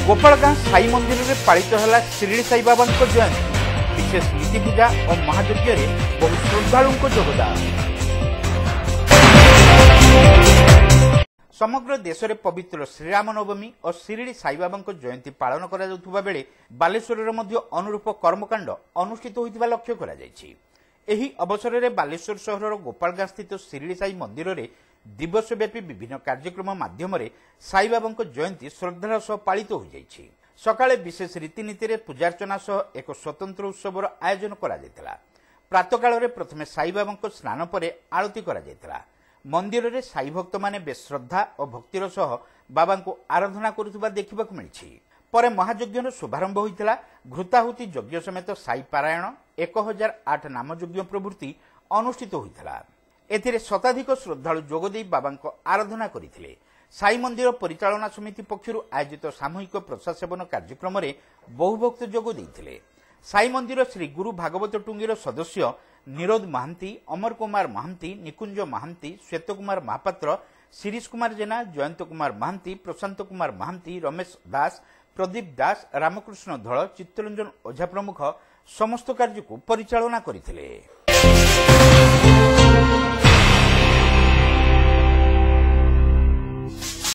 गोपालगां साई मंदिर में पालित है शिरडी साई बाबा जयंती। विशेष नीति पूजा और महायज्ञ में बहु श्रद्धालु योगदान। समग्र देश में पवित्र श्रीराम नवमी और शिरडी साई बाबा जयंती पालन करा बेले बालेश्वर में अनुरूप कर्मकांड अनुष्ठित होता लक्ष्य करा जायछि। एही अवसर में बालेश्वर सहर गोपालगां स्थित शिरडी साई मंदिर में दिवसव्यापी विभिन्न कार्यक्रम माध्यम साई बाबा जयंती श्रद्धार सह पालित हो जायछि। सकाळे विशेष रीतिनीति पूजार्चना सह एक स्वतंत्र उत्सवर आयोजन करा जायतिला। प्रातःकाल में प्रथमे साई बाबा स्नान पर आरती करा जायतिला। मंदिर में साई भक्त माने बेस श्रद्धा और भक्तिर सह बाबा को आराधना करुवा देखा मिली। पर महायज्ञ शुभारंभ होता घृताहुति यज्ञ समेत साई पारायण 1008 नामयज्ञ प्रभृति अनुष्ठित होता। एथिरे शताधिक श्रद्धालु जोगदे बाबा आराधना करथिले। साई मंदिर परिचालना समिति पक्षरु आयोजित सामूहिक प्रसाद सेवन कार्यक्रम में बहु भक्त जोग देइथिले। साई मंदिर श्री गुरु भागवत टुंगीर सदस्य निरोध महांती, अमर कुमार महांती, निकुंज महांती, श्वेत कुमार महापात्र, शिरीष कुमार जेना, जयंत कुमार महांती, प्रशांत कुमार महांती, रमेश दास, प्रदीप दास, रामकृष्ण धळ, चित्तरंजन ओझा प्रमुख समस्त कार्य को परिचालना करथिले।